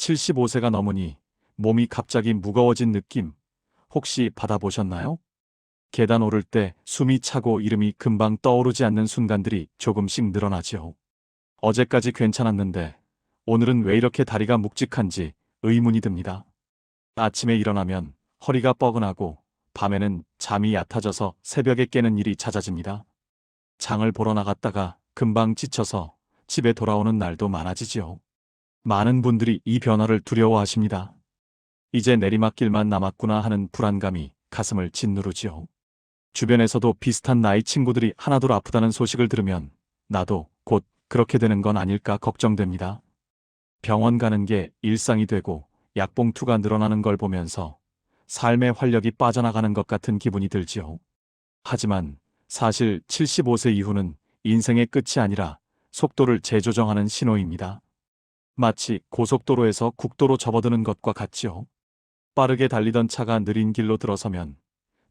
75세가 넘으니 몸이 갑자기 무거워진 느낌 혹시 받아보셨나요? 계단 오를 때 숨이 차고 이름이 금방 떠오르지 않는 순간들이 조금씩 늘어나지요. 어제까지 괜찮았는데 오늘은 왜 이렇게 다리가 묵직한지 의문이 듭니다. 아침에 일어나면 허리가 뻐근하고 밤에는 잠이 얕아져서 새벽에 깨는 일이 잦아집니다. 장을 보러 나갔다가 금방 지쳐서 집에 돌아오는 날도 많아지지요. 많은 분들이 이 변화를 두려워하십니다. 이제 내리막길만 남았구나 하는 불안감이 가슴을 짓누르지요. 주변에서도 비슷한 나이 친구들이 하나둘 아프다는 소식을 들으면 나도 곧 그렇게 되는 건 아닐까 걱정됩니다. 병원 가는 게 일상이 되고 약봉투가 늘어나는 걸 보면서 삶의 활력이 빠져나가는 것 같은 기분이 들지요. 하지만 사실 75세 이후는 인생의 끝이 아니라 속도를 재조정하는 신호입니다. 마치 고속도로에서 국도로 접어드는 것과 같지요. 빠르게 달리던 차가 느린 길로 들어서면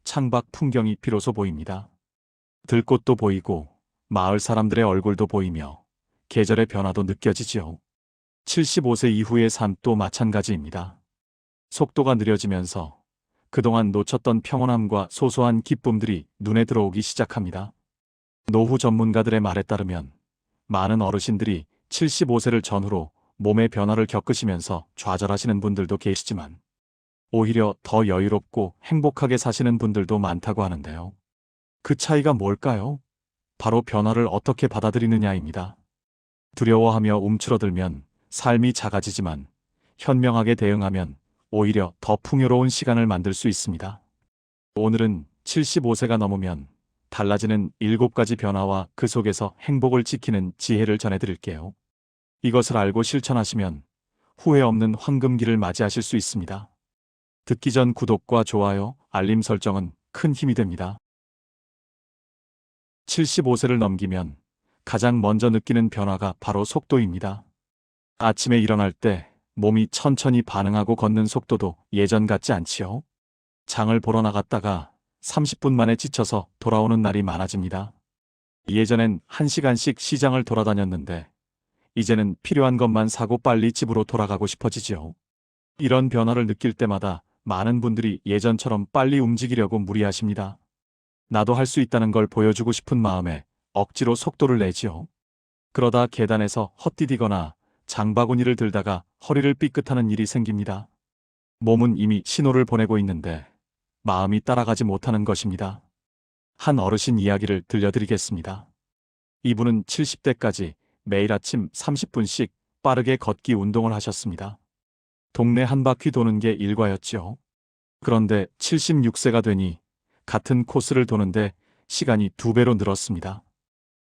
창밖 풍경이 비로소 보입니다. 들꽃도 보이고 마을 사람들의 얼굴도 보이며 계절의 변화도 느껴지지요. 75세 이후의 삶도 마찬가지입니다. 속도가 느려지면서 그동안 놓쳤던 평온함과 소소한 기쁨들이 눈에 들어오기 시작합니다. 노후 전문가들의 말에 따르면 많은 어르신들이 75세를 전후로 몸의 변화를 겪으시면서 좌절하시는 분들도 계시지만 오히려 더 여유롭고 행복하게 사시는 분들도 많다고 하는데요. 그 차이가 뭘까요? 바로 변화를 어떻게 받아들이느냐입니다. 두려워하며 움츠러들면 삶이 작아지지만 현명하게 대응하면 오히려 더 풍요로운 시간을 만들 수 있습니다. 오늘은 75세가 넘으면 달라지는 7가지 변화와 그 속에서 행복을 지키는 지혜를 전해드릴게요. 이것을 알고 실천하시면 후회 없는 황금기를 맞이하실 수 있습니다. 듣기 전 구독과 좋아요, 알림 설정은 큰 힘이 됩니다. 75세를 넘기면 가장 먼저 느끼는 변화가 바로 속도입니다. 아침에 일어날 때 몸이 천천히 반응하고 걷는 속도도 예전 같지 않지요. 장을 보러 나갔다가 30분 만에 지쳐서 돌아오는 날이 많아집니다. 예전엔 1시간씩 시장을 돌아다녔는데 이제는 필요한 것만 사고 빨리 집으로 돌아가고 싶어지지요. 이런 변화를 느낄 때마다 많은 분들이 예전처럼 빨리 움직이려고 무리하십니다. 나도 할 수 있다는 걸 보여주고 싶은 마음에 억지로 속도를 내지요. 그러다 계단에서 헛디디거나 장바구니를 들다가 허리를 삐끗하는 일이 생깁니다. 몸은 이미 신호를 보내고 있는데 마음이 따라가지 못하는 것입니다. 한 어르신 이야기를 들려드리겠습니다. 이분은 70대까지 매일 아침 30분씩 빠르게 걷기 운동을 하셨습니다. 동네 한 바퀴 도는 게 일과였지요. 그런데 76세가 되니 같은 코스를 도는데 시간이 2배로 늘었습니다.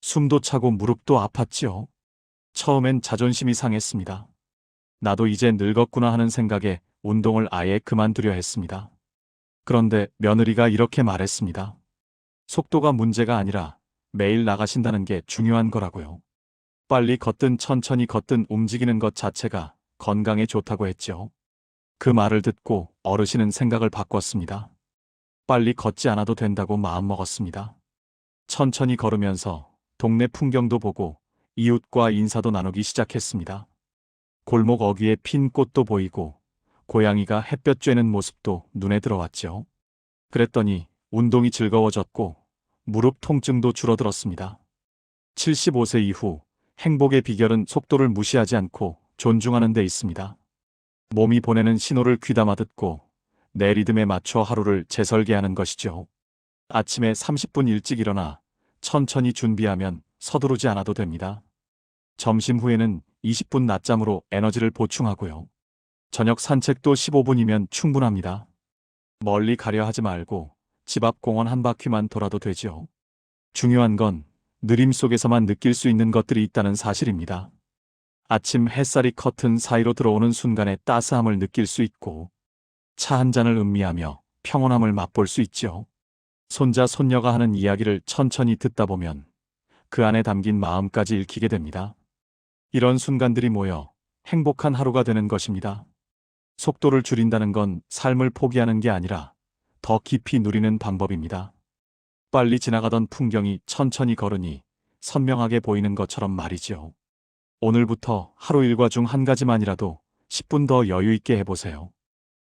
숨도 차고 무릎도 아팠지요. 처음엔 자존심이 상했습니다. 나도 이제 늙었구나 하는 생각에 운동을 아예 그만두려 했습니다. 그런데 며느리가 이렇게 말했습니다. 속도가 문제가 아니라 매일 나가신다는 게 중요한 거라고요. 빨리 걷든 천천히 걷든 움직이는 것 자체가 건강에 좋다고 했죠. 그 말을 듣고 어르신은 생각을 바꿨습니다. 빨리 걷지 않아도 된다고 마음먹었습니다. 천천히 걸으면서 동네 풍경도 보고 이웃과 인사도 나누기 시작했습니다. 골목 어귀에 핀 꽃도 보이고 고양이가 햇볕 쬐는 모습도 눈에 들어왔죠. 그랬더니 운동이 즐거워졌고 무릎 통증도 줄어들었습니다. 75세 이후 행복의 비결은 속도를 무시하지 않고 존중하는 데 있습니다. 몸이 보내는 신호를 귀담아 듣고 내 리듬에 맞춰 하루를 재설계하는 것이죠. 아침에 30분 일찍 일어나 천천히 준비하면 서두르지 않아도 됩니다. 점심 후에는 20분 낮잠으로 에너지를 보충하고요. 저녁 산책도 15분이면 충분합니다. 멀리 가려 하지 말고 집 앞 공원 한 바퀴만 돌아도 되지요. 중요한 건 느림 속에서만 느낄 수 있는 것들이 있다는 사실입니다. 아침 햇살이 커튼 사이로 들어오는 순간의 따스함을 느낄 수 있고 차 한 잔을 음미하며 평온함을 맛볼 수 있죠. 손자 손녀가 하는 이야기를 천천히 듣다 보면 그 안에 담긴 마음까지 읽히게 됩니다. 이런 순간들이 모여 행복한 하루가 되는 것입니다. 속도를 줄인다는 건 삶을 포기하는 게 아니라 더 깊이 누리는 방법입니다. 빨리 지나가던 풍경이 천천히 걸으니 선명하게 보이는 것처럼 말이지요. 오늘부터 하루 일과 중 한 가지만이라도 10분 더 여유 있게 해보세요.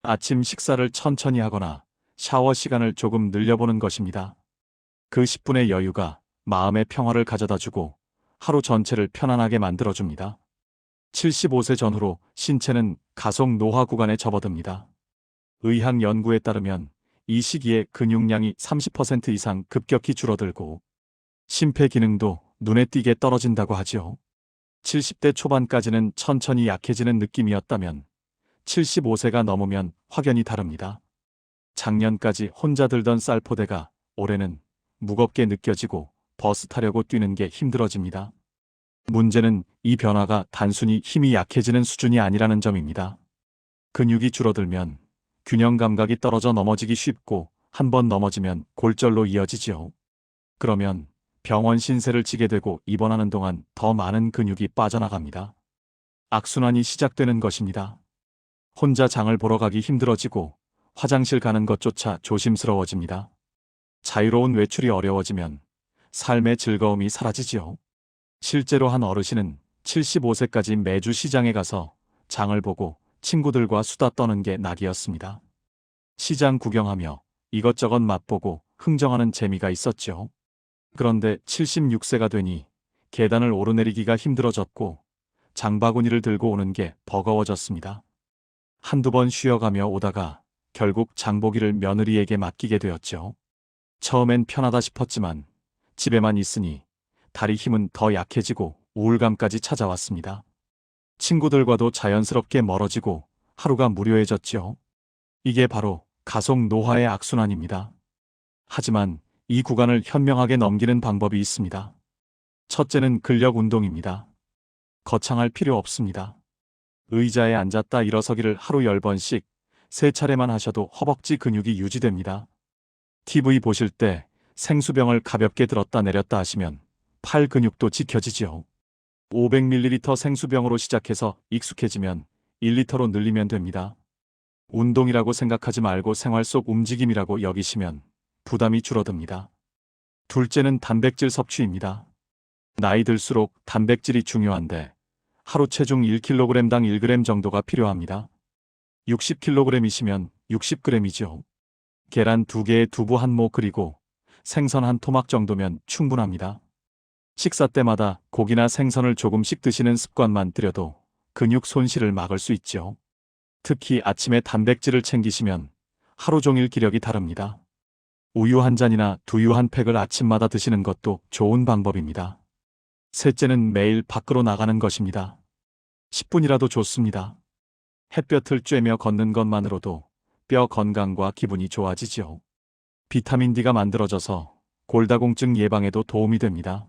아침 식사를 천천히 하거나 샤워 시간을 조금 늘려보는 것입니다. 그 10분의 여유가 마음의 평화를 가져다 주고 하루 전체를 편안하게 만들어줍니다. 75세 전후로 신체는 가속 노화 구간에 접어듭니다. 의학 연구에 따르면 이 시기에 근육량이 30% 이상 급격히 줄어들고 심폐 기능도 눈에 띄게 떨어진다고 하지요. 70대 초반까지는 천천히 약해지는 느낌이었다면 75세가 넘으면 확연히 다릅니다. 작년까지 혼자 들던 쌀포대가 올해는 무겁게 느껴지고 버스 타려고 뛰는 게 힘들어집니다. 문제는 이 변화가 단순히 힘이 약해지는 수준이 아니라는 점입니다. 근육이 줄어들면 균형 감각이 떨어져 넘어지기 쉽고 한 번 넘어지면 골절로 이어지지요. 그러면 병원 신세를 지게 되고 입원하는 동안 더 많은 근육이 빠져나갑니다. 악순환이 시작되는 것입니다. 혼자 장을 보러 가기 힘들어지고 화장실 가는 것조차 조심스러워집니다. 자유로운 외출이 어려워지면 삶의 즐거움이 사라지지요. 실제로 한 어르신은 75세까지 매주 시장에 가서 장을 보고 친구들과 수다 떠는 게 낙이었습니다. 시장 구경하며 이것저것 맛보고 흥정하는 재미가 있었죠. 그런데 76세가 되니 계단을 오르내리기가 힘들어졌고 장바구니를 들고 오는 게 버거워졌습니다. 한두 번 쉬어가며 오다가 결국 장보기를 며느리에게 맡기게 되었죠. 처음엔 편하다 싶었지만 집에만 있으니 다리 힘은 더 약해지고 우울감까지 찾아왔습니다. 친구들과도 자연스럽게 멀어지고 하루가 무료해졌죠. 이게 바로 가속 노화의 악순환입니다. 하지만 이 구간을 현명하게 넘기는 방법이 있습니다. 첫째는 근력 운동입니다. 거창할 필요 없습니다. 의자에 앉았다 일어서기를 하루 10번씩 3차례만 하셔도 허벅지 근육이 유지됩니다. TV 보실 때 생수병을 가볍게 들었다 내렸다 하시면 팔 근육도 지켜지지요. 500ml 생수병으로 시작해서 익숙해지면 1리터로 늘리면 됩니다. 운동이라고 생각하지 말고 생활 속 움직임이라고 여기시면 부담이 줄어듭니다. 둘째는 단백질 섭취입니다. 나이 들수록 단백질이 중요한데 하루 체중 1kg당 1g 정도가 필요합니다. 60kg이시면 60g이죠. 계란 2개에 두부 1모 그리고 생선 1토막 정도면 충분합니다. 식사 때마다 고기나 생선을 조금씩 드시는 습관만 들여도 근육 손실을 막을 수 있죠. 특히 아침에 단백질을 챙기시면 하루 종일 기력이 다릅니다. 우유 한 잔이나 두유 한 팩을 아침마다 드시는 것도 좋은 방법입니다. 셋째는 매일 밖으로 나가는 것입니다. 10분이라도 좋습니다. 햇볕을 쬐며 걷는 것만으로도 뼈 건강과 기분이 좋아지지요. 비타민 D가 만들어져서 골다공증 예방에도 도움이 됩니다.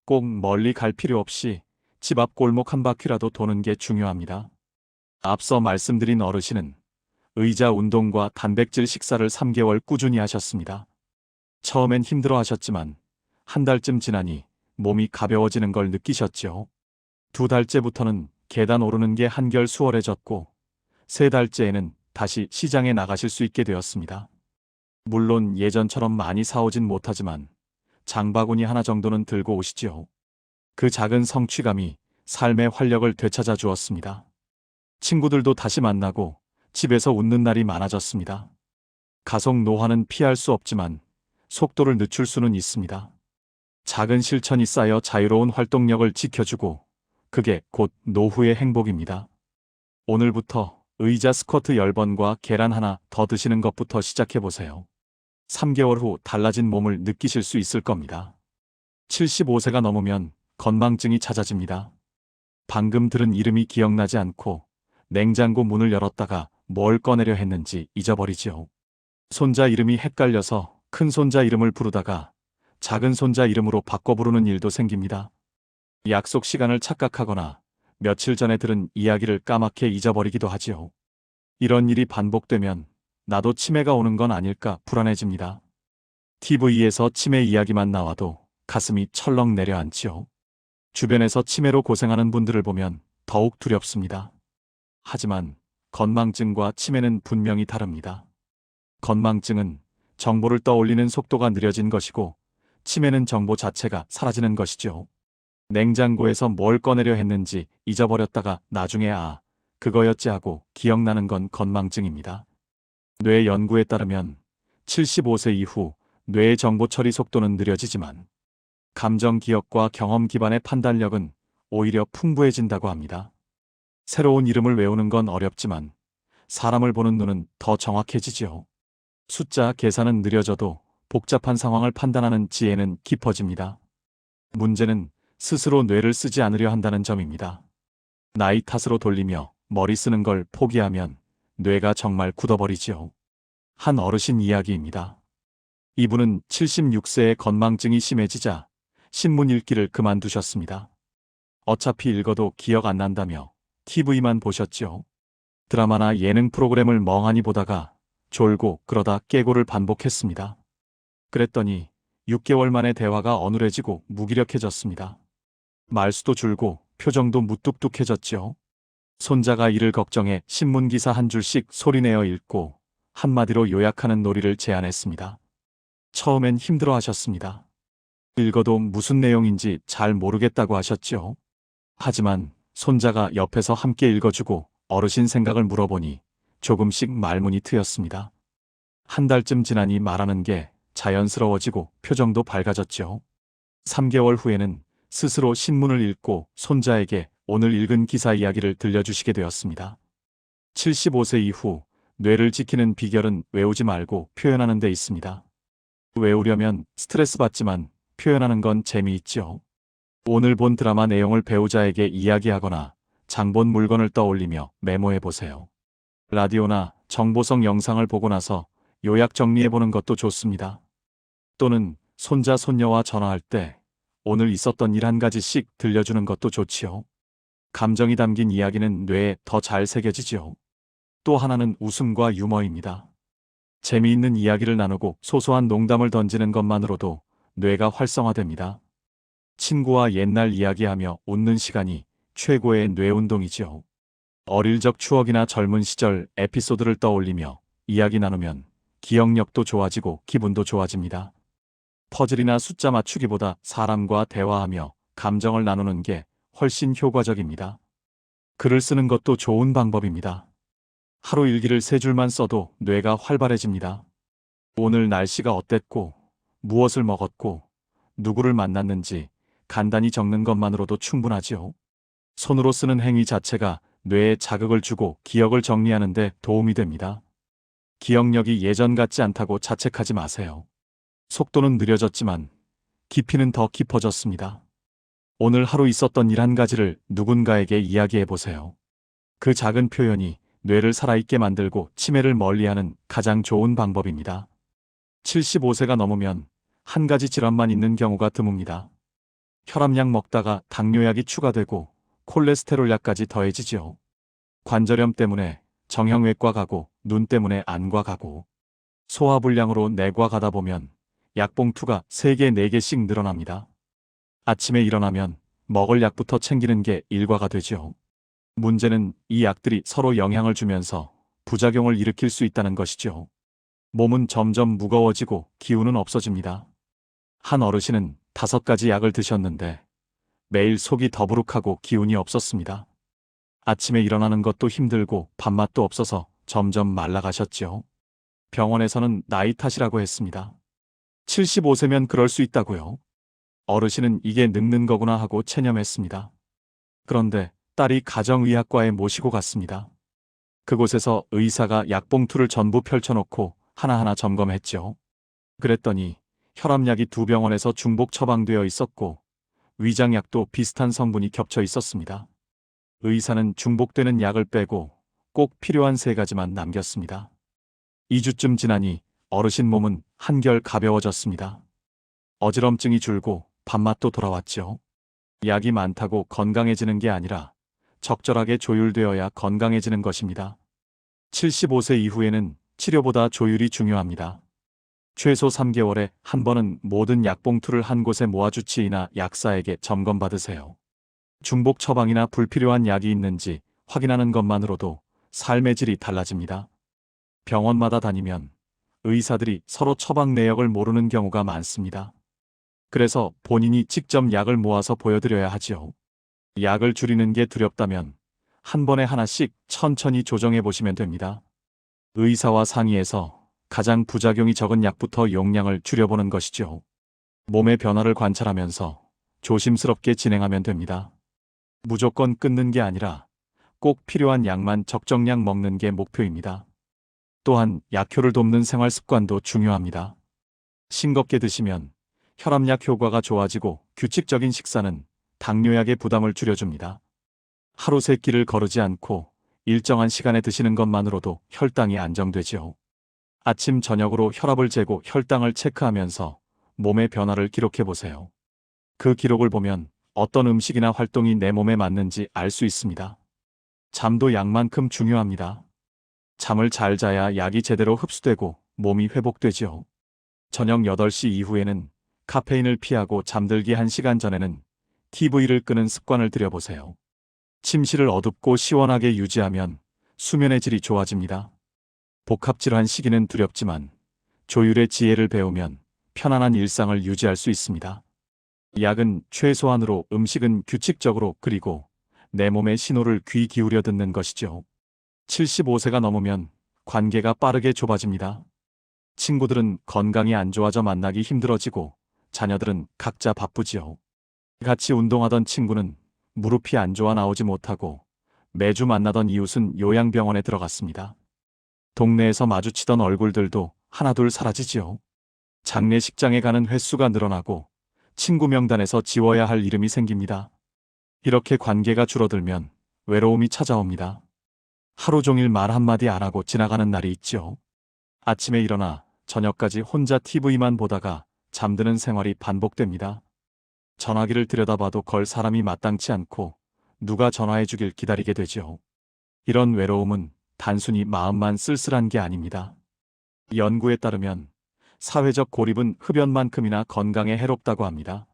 꼭 멀리 갈 필요 없이 집 앞 골목 한 바퀴라도 도는 게 중요합니다. 앞서 말씀드린 어르신은 의자 운동과 단백질 식사를 3개월 꾸준히 하셨습니다. 처음엔 힘들어 하셨지만 한 달쯤 지나니 몸이 가벼워지는 걸 느끼셨죠. 2달째부터는 계단 오르는 게 한결 수월해졌고 3달째에는 다시 시장에 나가실 수 있게 되었습니다. 물론 예전처럼 많이 사오진 못하지만 장바구니 하나 정도는 들고 오시지요. 그 작은 성취감이 삶의 활력을 되찾아 주었습니다. 친구들도 다시 만나고 집에서 웃는 날이 많아졌습니다. 가속 노화는 피할 수 없지만 속도를 늦출 수는 있습니다. 작은 실천이 쌓여 자유로운 활동력을 지켜주고 그게 곧 노후의 행복입니다. 오늘부터 의자 스쿼트 10번과 계란 하나 더 드시는 것부터 시작해보세요. 3개월 후 달라진 몸을 느끼실 수 있을 겁니다. 75세가 넘으면 건망증이 찾아집니다. 방금 들은 이름이 기억나지 않고 냉장고 문을 열었다가 뭘 꺼내려 했는지 잊어버리지요. 손자 이름이 헷갈려서 큰 손자 이름을 부르다가 작은 손자 이름으로 바꿔 부르는 일도 생깁니다. 약속 시간을 착각하거나 며칠 전에 들은 이야기를 까맣게 잊어버리기도 하지요. 이런 일이 반복되면 나도 치매가 오는 건 아닐까 불안해집니다. TV에서 치매 이야기만 나와도 가슴이 철렁 내려앉지요. 주변에서 치매로 고생하는 분들을 보면 더욱 두렵습니다. 하지만 건망증과 치매는 분명히 다릅니다. 건망증은 정보를 떠올리는 속도가 느려진 것이고 치매는 정보 자체가 사라지는 것이죠. 냉장고에서 뭘 꺼내려 했는지 잊어버렸다가 나중에 그거였지 하고 기억나는 건 건망증입니다. 뇌 연구에 따르면 75세 이후 뇌의 정보 처리 속도는 느려지지만 감정 기억과 경험 기반의 판단력은 오히려 풍부해진다고 합니다. 새로운 이름을 외우는 건 어렵지만 사람을 보는 눈은 더 정확해지지요. 숫자 계산은 느려져도 복잡한 상황을 판단하는 지혜는 깊어집니다. 문제는 스스로 뇌를 쓰지 않으려 한다는 점입니다. 나이 탓으로 돌리며 머리 쓰는 걸 포기하면 뇌가 정말 굳어버리지요. 한 어르신 이야기입니다. 이분은 76세의 건망증이 심해지자 신문 읽기를 그만두셨습니다. 어차피 읽어도 기억 안 난다며 TV만 보셨죠. 드라마나 예능 프로그램을 멍하니 보다가 졸고 그러다 깨고를 반복했습니다. 그랬더니 6개월 만에 대화가 어눌해지고 무기력해졌습니다. 말수도 줄고 표정도 무뚝뚝해졌죠. 손자가 이를 걱정해 신문기사 한 줄씩 소리내어 읽고 한마디로 요약하는 놀이를 제안했습니다. 처음엔 힘들어 하셨습니다. 읽어도 무슨 내용인지 잘 모르겠다고 하셨죠. 하지만 손자가 옆에서 함께 읽어주고 어르신 생각을 물어보니 조금씩 말문이 트였습니다. 한 달쯤 지나니 말하는 게 자연스러워지고 표정도 밝아졌죠. 3개월 후에는 스스로 신문을 읽고 손자에게 오늘 읽은 기사 이야기를 들려주시게 되었습니다. 75세 이후 뇌를 지키는 비결은 외우지 말고 표현하는 데 있습니다. 외우려면 스트레스 받지만 표현하는 건 재미있죠. 오늘 본 드라마 내용을 배우자에게 이야기하거나 장 본 물건을 떠올리며 메모해 보세요. 라디오나 정보성 영상을 보고 나서 요약 정리해 보는 것도 좋습니다. 또는 손자 손녀와 전화할 때 오늘 있었던 일 한 가지씩 들려주는 것도 좋지요. 감정이 담긴 이야기는 뇌에 더 잘 새겨지지요. 또 하나는 웃음과 유머입니다. 재미있는 이야기를 나누고 소소한 농담을 던지는 것만으로도 뇌가 활성화됩니다. 친구와 옛날 이야기하며 웃는 시간이 최고의 뇌 운동이지요. 어릴 적 추억이나 젊은 시절 에피소드를 떠올리며 이야기 나누면 기억력도 좋아지고 기분도 좋아집니다. 퍼즐이나 숫자 맞추기보다 사람과 대화하며 감정을 나누는 게 훨씬 효과적입니다. 글을 쓰는 것도 좋은 방법입니다. 하루 일기를 3줄만 써도 뇌가 활발해집니다. 오늘 날씨가 어땠고, 무엇을 먹었고, 누구를 만났는지 간단히 적는 것만으로도 충분하지요. 손으로 쓰는 행위 자체가 뇌에 자극을 주고 기억을 정리하는 데 도움이 됩니다. 기억력이 예전 같지 않다고 자책하지 마세요. 속도는 느려졌지만 깊이는 더 깊어졌습니다. 오늘 하루 있었던 일 한 가지를 누군가에게 이야기해 보세요. 그 작은 표현이 뇌를 살아있게 만들고 치매를 멀리하는 가장 좋은 방법입니다. 75세가 넘으면 한 가지 질환만 있는 경우가 드뭅니다. 혈압약 먹다가 당뇨약이 추가되고 콜레스테롤 약까지 더해지죠. 관절염 때문에 정형외과 가고 눈 때문에 안과 가고 소화불량으로 내과 가다 보면 약봉투가 3개, 4개씩 늘어납니다. 아침에 일어나면 먹을 약부터 챙기는 게 일과가 되죠. 문제는 이 약들이 서로 영향을 주면서 부작용을 일으킬 수 있다는 것이죠. 몸은 점점 무거워지고 기운은 없어집니다. 한 어르신은 5가지 약을 드셨는데 매일 속이 더부룩하고 기운이 없었습니다. 아침에 일어나는 것도 힘들고 밥맛도 없어서 점점 말라가셨죠. 병원에서는 나이 탓이라고 했습니다. 75세면 그럴 수 있다고요. 어르신은 이게 늙는 거구나 하고 체념했습니다. 그런데 딸이 가정의학과에 모시고 갔습니다. 그곳에서 의사가 약봉투를 전부 펼쳐놓고 하나하나 점검했죠. 그랬더니 혈압약이 2병원에서 중복 처방되어 있었고 위장약도 비슷한 성분이 겹쳐 있었습니다. 의사는 중복되는 약을 빼고 꼭 필요한 3가지만 남겼습니다. 2주쯤 지나니 어르신 몸은 한결 가벼워졌습니다. 어지럼증이 줄고 밥맛도 돌아왔죠. 약이 많다고 건강해지는 게 아니라 적절하게 조율되어야 건강해지는 것입니다. 75세 이후에는 치료보다 조율이 중요합니다. 최소 3개월에 한 번은 모든 약봉투를 한 곳에 모아 주치의나 약사에게 점검받으세요. 중복 처방이나 불필요한 약이 있는지 확인하는 것만으로도 삶의 질이 달라집니다. 병원마다 다니면 의사들이 서로 처방 내역을 모르는 경우가 많습니다. 그래서 본인이 직접 약을 모아서 보여드려야 하지요. 약을 줄이는 게 두렵다면 한 번에 하나씩 천천히 조정해 보시면 됩니다. 의사와 상의해서 가장 부작용이 적은 약부터 용량을 줄여보는 것이죠. 몸의 변화를 관찰하면서 조심스럽게 진행하면 됩니다. 무조건 끊는 게 아니라 꼭 필요한 약만 적정량 먹는 게 목표입니다. 또한 약효를 돕는 생활 습관도 중요합니다. 싱겁게 드시면 혈압약 효과가 좋아지고 규칙적인 식사는 당뇨약의 부담을 줄여줍니다. 하루 3끼를 거르지 않고 일정한 시간에 드시는 것만으로도 혈당이 안정되지요. 아침 저녁으로 혈압을 재고 혈당을 체크하면서 몸의 변화를 기록해 보세요. 그 기록을 보면 어떤 음식이나 활동이 내 몸에 맞는지 알 수 있습니다. 잠도 약만큼 중요합니다. 잠을 잘 자야 약이 제대로 흡수되고 몸이 회복되지요. 저녁 8시 이후에는 카페인을 피하고 잠들기 1시간 전에는 TV를 끄는 습관을 들여보세요. 침실을 어둡고 시원하게 유지하면 수면의 질이 좋아집니다. 복합질환 시기는 두렵지만 조율의 지혜를 배우면 편안한 일상을 유지할 수 있습니다. 약은 최소한으로, 음식은 규칙적으로, 그리고 내 몸의 신호를 귀 기울여 듣는 것이죠. 75세가 넘으면 관계가 빠르게 좁아집니다. 친구들은 건강이 안 좋아져 만나기 힘들어지고 자녀들은 각자 바쁘지요. 같이 운동하던 친구는 무릎이 안 좋아 나오지 못하고 매주 만나던 이웃은 요양병원에 들어갔습니다. 동네에서 마주치던 얼굴들도 하나둘 사라지지요. 장례식장에 가는 횟수가 늘어나고 친구 명단에서 지워야 할 이름이 생깁니다. 이렇게 관계가 줄어들면 외로움이 찾아옵니다. 하루 종일 말 한마디 안 하고 지나가는 날이 있죠. 아침에 일어나 저녁까지 혼자 TV만 보다가 잠드는 생활이 반복됩니다. 전화기를 들여다봐도 걸 사람이 마땅치 않고 누가 전화해 주길 기다리게 되죠. 이런 외로움은 단순히 마음만 쓸쓸한 게 아닙니다. 연구에 따르면 사회적 고립은 흡연만큼이나 건강에 해롭다고 합니다.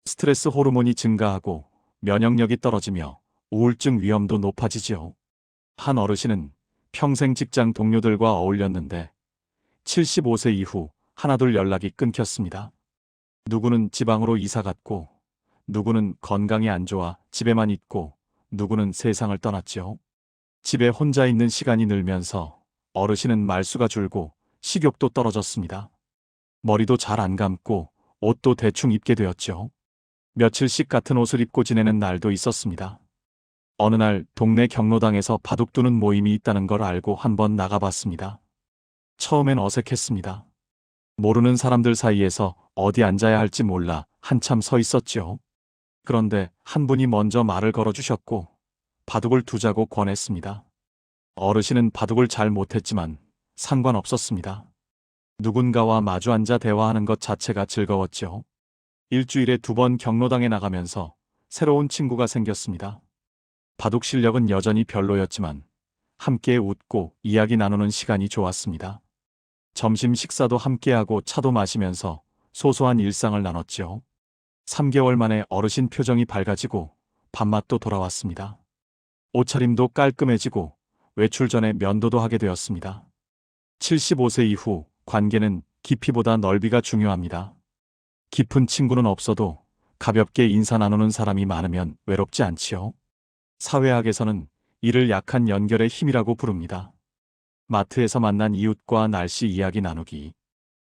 스트레스 호르몬이 증가하고 면역력이 떨어지며 우울증 위험도 높아지지요. 한 어르신은 평생 직장 동료들과 어울렸는데 75세 이후 하나둘 연락이 끊겼습니다. 누구는 지방으로 이사 갔고, 누구는 건강이 안 좋아 집에만 있고, 누구는 세상을 떠났죠. 집에 혼자 있는 시간이 늘면서 어르신은 말수가 줄고 식욕도 떨어졌습니다. 머리도 잘 안 감고 옷도 대충 입게 되었죠. 며칠씩 같은 옷을 입고 지내는 날도 있었습니다. 어느 날 동네 경로당에서 바둑 두는 모임이 있다는 걸 알고 한번 나가봤습니다. 처음엔 어색했습니다. 모르는 사람들 사이에서 어디 앉아야 할지 몰라 한참 서 있었죠. 그런데 한 분이 먼저 말을 걸어주셨고 바둑을 두자고 권했습니다. 어르신은 바둑을 잘 못했지만 상관없었습니다. 누군가와 마주 앉아 대화하는 것 자체가 즐거웠죠. 일주일에 2번 경로당에 나가면서 새로운 친구가 생겼습니다. 바둑 실력은 여전히 별로였지만 함께 웃고 이야기 나누는 시간이 좋았습니다. 점심 식사도 함께하고 차도 마시면서 소소한 일상을 나눴죠. 3개월 만에 어르신 표정이 밝아지고 밥맛도 돌아왔습니다. 옷차림도 깔끔해지고 외출 전에 면도도 하게 되었습니다. 75세 이후 관계는 깊이보다 넓이가 중요합니다. 깊은 친구는 없어도 가볍게 인사 나누는 사람이 많으면 외롭지 않지요. 사회학에서는 이를 약한 연결의 힘이라고 부릅니다. 마트에서 만난 이웃과 날씨 이야기 나누기,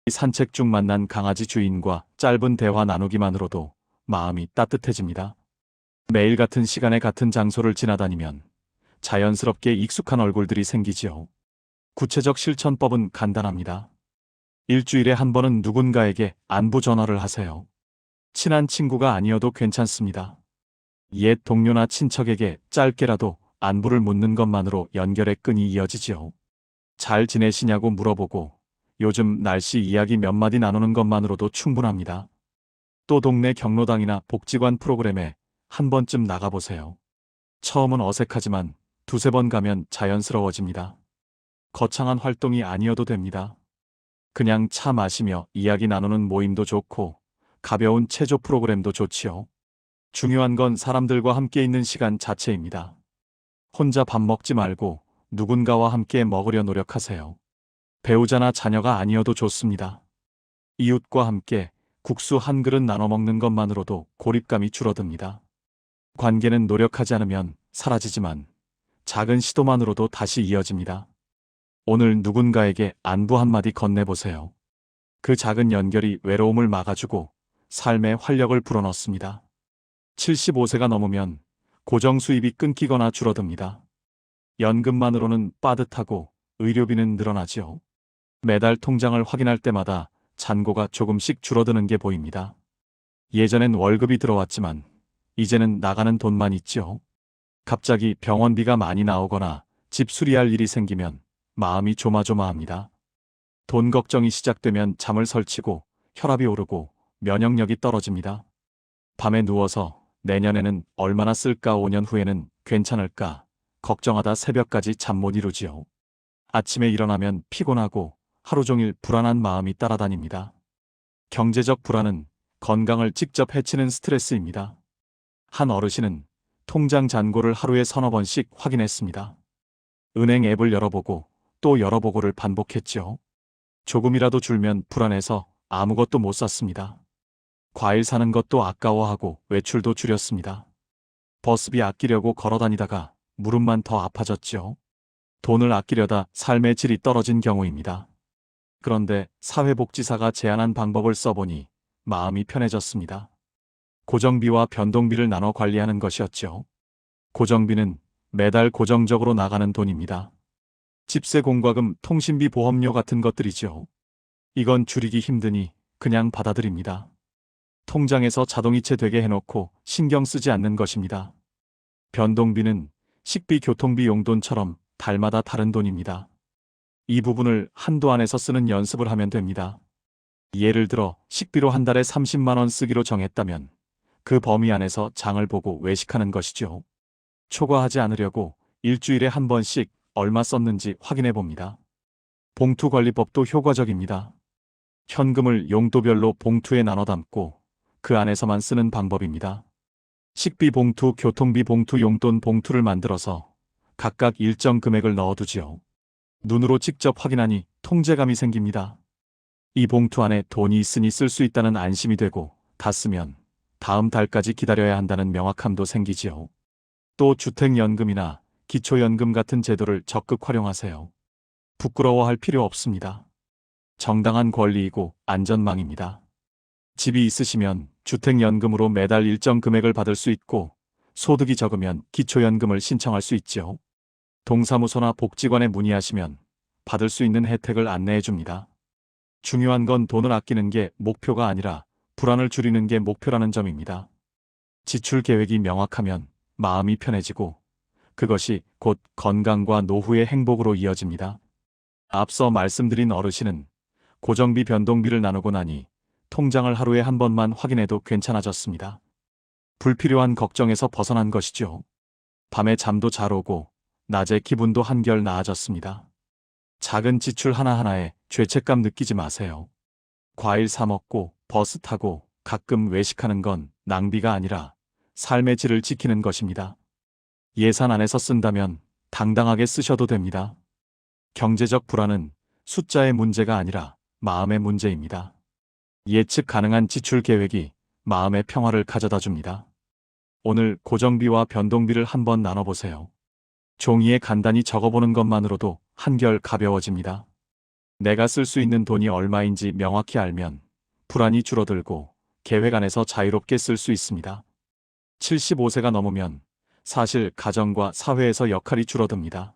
산책 중 만난 강아지 주인과 짧은 대화 나누기만으로도 마음이 따뜻해집니다. 매일 같은 시간에 같은 장소를 지나다니면 자연스럽게 익숙한 얼굴들이 생기지요. 구체적 실천법은 간단합니다. 일주일에 한 번은 누군가에게 안부 전화를 하세요. 친한 친구가 아니어도 괜찮습니다. 옛 동료나 친척에게 짧게라도 안부를 묻는 것만으로 연결의 끈이 이어지지요. 잘 지내시냐고 물어보고 요즘 날씨 이야기 몇 마디 나누는 것만으로도 충분합니다. 또 동네 경로당이나 복지관 프로그램에 한 번쯤 나가보세요. 처음은 어색하지만 2~3번 가면 자연스러워집니다. 거창한 활동이 아니어도 됩니다. 그냥 차 마시며 이야기 나누는 모임도 좋고 가벼운 체조 프로그램도 좋지요. 중요한 건 사람들과 함께 있는 시간 자체입니다. 혼자 밥 먹지 말고 누군가와 함께 먹으려 노력하세요. 배우자나 자녀가 아니어도 좋습니다. 이웃과 함께 국수 한 그릇 나눠 먹는 것만으로도 고립감이 줄어듭니다. 관계는 노력하지 않으면 사라지지만 작은 시도만으로도 다시 이어집니다. 오늘 누군가에게 안부 한마디 건네보세요. 그 작은 연결이 외로움을 막아주고 삶에 활력을 불어넣습니다. 75세가 넘으면 고정 수입이 끊기거나 줄어듭니다. 연금만으로는 빠듯하고 의료비는 늘어나지요. 매달 통장을 확인할 때마다 잔고가 조금씩 줄어드는 게 보입니다. 예전엔 월급이 들어왔지만 이제는 나가는 돈만 있지요. 갑자기 병원비가 많이 나오거나 집 수리할 일이 생기면 마음이 조마조마합니다. 돈 걱정이 시작되면 잠을 설치고 혈압이 오르고 면역력이 떨어집니다. 밤에 누워서 내년에는 얼마나 쓸까, 5년 후에는 괜찮을까 걱정하다 새벽까지 잠 못 이루지요. 아침에 일어나면 피곤하고 하루 종일 불안한 마음이 따라다닙니다. 경제적 불안은 건강을 직접 해치는 스트레스입니다. 한 어르신은 통장 잔고를 하루에 서너 번씩 확인했습니다. 은행 앱을 열어보고 또 열어보고를 반복했죠. 조금이라도 줄면 불안해서 아무것도 못 샀습니다. 과일 사는 것도 아까워하고 외출도 줄였습니다. 버스비 아끼려고 걸어다니다가 무릎만 더 아파졌죠. 돈을 아끼려다 삶의 질이 떨어진 경우입니다. 그런데 사회복지사가 제안한 방법을 써보니 마음이 편해졌습니다. 고정비와 변동비를 나눠 관리하는 것이었죠. 고정비는 매달 고정적으로 나가는 돈입니다. 집세 공과금, 통신비, 보험료 같은 것들이죠. 이건 줄이기 힘드니 그냥 받아들입니다. 통장에서 자동이체 되게 해놓고 신경 쓰지 않는 것입니다. 변동비는 식비, 교통비, 용돈처럼 달마다 다른 돈입니다. 이 부분을 한도 안에서 쓰는 연습을 하면 됩니다. 예를 들어 식비로 한 달에 30만 원 쓰기로 정했다면 그 범위 안에서 장을 보고 외식하는 것이죠. 초과하지 않으려고 일주일에 한 번씩 얼마 썼는지 확인해 봅니다. 봉투관리법도 효과적입니다. 현금을 용도별로 봉투에 나눠 담고 그 안에서만 쓰는 방법입니다. 식비 봉투, 교통비 봉투, 용돈 봉투를 만들어서 각각 일정 금액을 넣어두지요. 눈으로 직접 확인하니 통제감이 생깁니다. 이 봉투 안에 돈이 있으니 쓸 수 있다는 안심이 되고, 다 쓰면 다음 달까지 기다려야 한다는 명확함도 생기지요. 또 주택연금이나 기초연금 같은 제도를 적극 활용하세요. 부끄러워할 필요 없습니다. 정당한 권리이고 안전망입니다. 집이 있으시면 주택연금으로 매달 일정 금액을 받을 수 있고, 소득이 적으면 기초연금을 신청할 수 있죠. 동사무소나 복지관에 문의하시면 받을 수 있는 혜택을 안내해 줍니다. 중요한 건 돈을 아끼는 게 목표가 아니라 불안을 줄이는 게 목표라는 점입니다. 지출 계획이 명확하면 마음이 편해지고 그것이 곧 건강과 노후의 행복으로 이어집니다. 앞서 말씀드린 어르신은 고정비, 변동비를 나누고 나니 통장을 하루에 한 번만 확인해도 괜찮아졌습니다. 불필요한 걱정에서 벗어난 것이죠. 밤에 잠도 잘 오고 낮에 기분도 한결 나아졌습니다. 작은 지출 하나하나에 죄책감 느끼지 마세요. 과일 사 먹고 버스 타고 가끔 외식하는 건 낭비가 아니라 삶의 질을 지키는 것입니다. 예산 안에서 쓴다면 당당하게 쓰셔도 됩니다. 경제적 불안은 숫자의 문제가 아니라 마음의 문제입니다. 예측 가능한 지출 계획이 마음의 평화를 가져다 줍니다. 오늘 고정비와 변동비를 한번 나눠보세요. 종이에 간단히 적어보는 것만으로도 한결 가벼워집니다. 내가 쓸 수 있는 돈이 얼마인지 명확히 알면 불안이 줄어들고 계획 안에서 자유롭게 쓸 수 있습니다. 75세가 넘으면 사실 가정과 사회에서 역할이 줄어듭니다.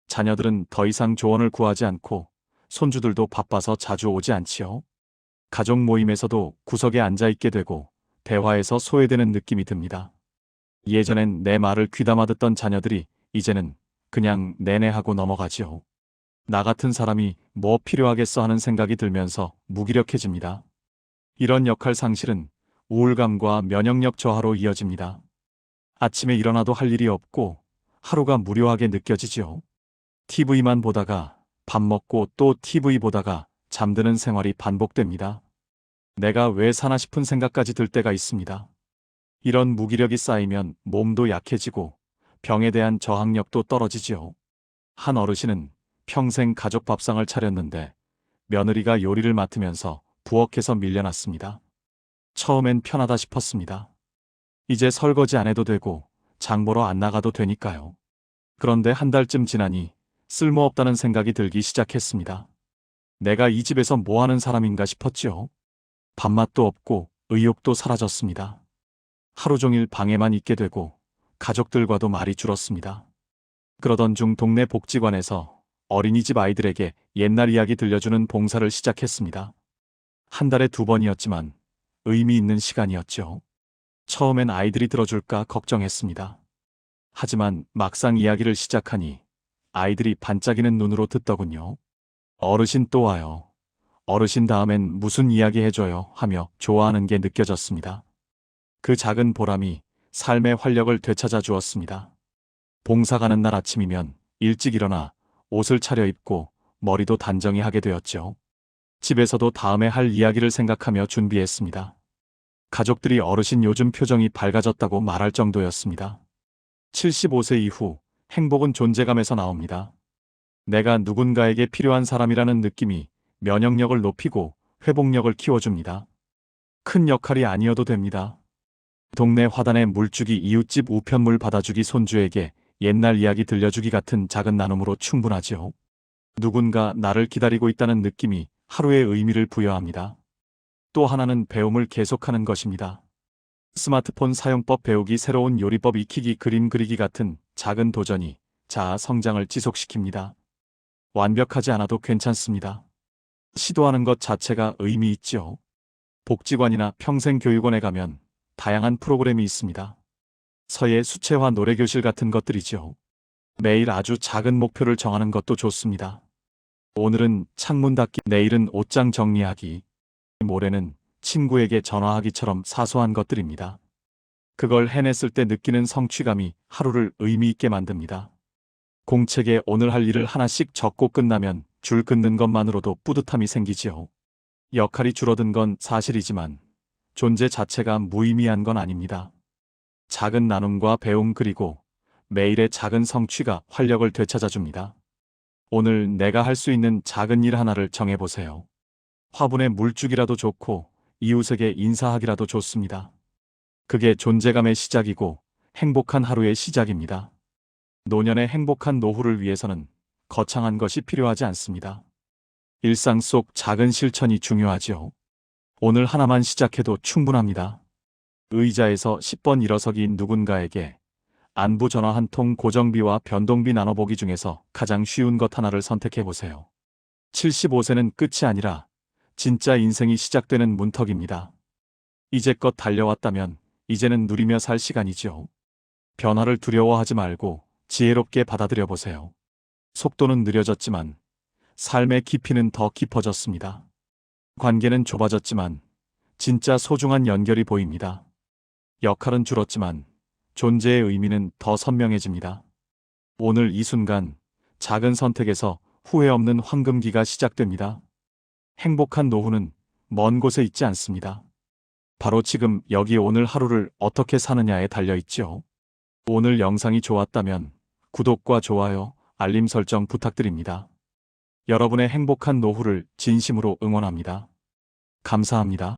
자녀들은 더 이상 조언을 구하지 않고 손주들도 바빠서 자주 오지 않지요. 가족 모임에서도 구석에 앉아 있게 되고 대화에서 소외되는 느낌이 듭니다. 예전엔 내 말을 귀담아 듣던 자녀들이 이제는 그냥 내내 하고 넘어가지요. 나 같은 사람이 뭐 필요하겠어 하는 생각이 들면서 무기력해집니다. 이런 역할 상실은 우울감과 면역력 저하로 이어집니다. 아침에 일어나도 할 일이 없고 하루가 무료하게 느껴지지요. TV만 보다가 밥 먹고 또 TV 보다가 잠드는 생활이 반복됩니다. 내가 왜 사나 싶은 생각까지 들 때가 있습니다. 이런 무기력이 쌓이면 몸도 약해지고 병에 대한 저항력도 떨어지지요. 한 어르신은 평생 가족 밥상을 차렸는데 며느리가 요리를 맡으면서 부엌에서 밀려났습니다. 처음엔 편하다 싶었습니다. 이제 설거지 안 해도 되고 장 보러 안 나가도 되니까요. 그런데 한 달쯤 지나니 쓸모없다는 생각이 들기 시작했습니다. 내가 이 집에서 뭐 하는 사람인가 싶었지요. 밥맛도 없고 의욕도 사라졌습니다. 하루 종일 방에만 있게 되고 가족들과도 말이 줄었습니다. 그러던 중 동네 복지관에서 어린이집 아이들에게 옛날 이야기 들려주는 봉사를 시작했습니다. 한 달에 2번이었지만 의미 있는 시간이었죠. 처음엔 아이들이 들어줄까 걱정했습니다. 하지만 막상 이야기를 시작하니 아이들이 반짝이는 눈으로 듣더군요. 어르신 또 와요. 어르신 다음엔 무슨 이야기 해줘요 하며 좋아하는 게 느껴졌습니다. 그 작은 보람이 삶의 활력을 되찾아 주었습니다. 봉사 가는 날 아침이면 일찍 일어나 옷을 차려입고 머리도 단정히 하게 되었죠. 집에서도 다음에 할 이야기를 생각하며 준비했습니다. 가족들이 어르신 요즘 표정이 밝아졌다고 말할 정도였습니다. 75세 이후 행복은 존재감에서 나옵니다. 내가 누군가에게 필요한 사람이라는 느낌이 면역력을 높이고 회복력을 키워줍니다. 큰 역할이 아니어도 됩니다. 동네 화단의 물주기, 이웃집 우편물 받아주기, 손주에게 옛날 이야기 들려주기 같은 작은 나눔으로 충분하지요. 누군가 나를 기다리고 있다는 느낌이 하루의 의미를 부여합니다. 또 하나는 배움을 계속하는 것입니다. 스마트폰 사용법 배우기, 새로운 요리법 익히기, 그림 그리기 같은 작은 도전이 자아 성장을 지속시킵니다. 완벽하지 않아도 괜찮습니다. 시도하는 것 자체가 의미 있죠. 복지관이나 평생교육원에 가면 다양한 프로그램이 있습니다. 서예, 수채화, 노래교실 같은 것들이죠. 매일 아주 작은 목표를 정하는 것도 좋습니다. 오늘은 창문 닦기, 내일은 옷장 정리하기, 모레는 친구에게 전화하기처럼 사소한 것들입니다. 그걸 해냈을 때 느끼는 성취감이 하루를 의미 있게 만듭니다. 공책에 오늘 할 일을 하나씩 적고 끝나면 줄 긋는 것만으로도 뿌듯함이 생기지요. 역할이 줄어든 건 사실이지만 존재 자체가 무의미한 건 아닙니다. 작은 나눔과 배움, 그리고 매일의 작은 성취가 활력을 되찾아줍니다. 오늘 내가 할 수 있는 작은 일 하나를 정해보세요. 화분에 물주기라도 좋고 이웃에게 인사하기라도 좋습니다. 그게 존재감의 시작이고 행복한 하루의 시작입니다. 노년의 행복한 노후를 위해서는 거창한 것이 필요하지 않습니다. 일상 속 작은 실천이 중요하지요. 오늘 하나만 시작해도 충분합니다. 의자에서 10번 일어서기, 누군가에게 안부 전화 한 통, 고정비와 변동비 나눠보기 중에서 가장 쉬운 것 하나를 선택해보세요. 75세는 끝이 아니라 진짜 인생이 시작되는 문턱입니다. 이제껏 달려왔다면 이제는 누리며 살 시간이죠. 변화를 두려워하지 말고 지혜롭게 받아들여 보세요. 속도는 느려졌지만 삶의 깊이는 더 깊어졌습니다. 관계는 좁아졌지만 진짜 소중한 연결이 보입니다. 역할은 줄었지만 존재의 의미는 더 선명해집니다. 오늘 이 순간 작은 선택에서 후회 없는 황금기가 시작됩니다. 행복한 노후는 먼 곳에 있지 않습니다. 바로 지금 여기, 오늘 하루를 어떻게 사느냐에 달려있죠. 오늘 영상이 좋았다면 구독과 좋아요, 알림 설정 부탁드립니다. 여러분의 행복한 노후를 진심으로 응원합니다. 감사합니다.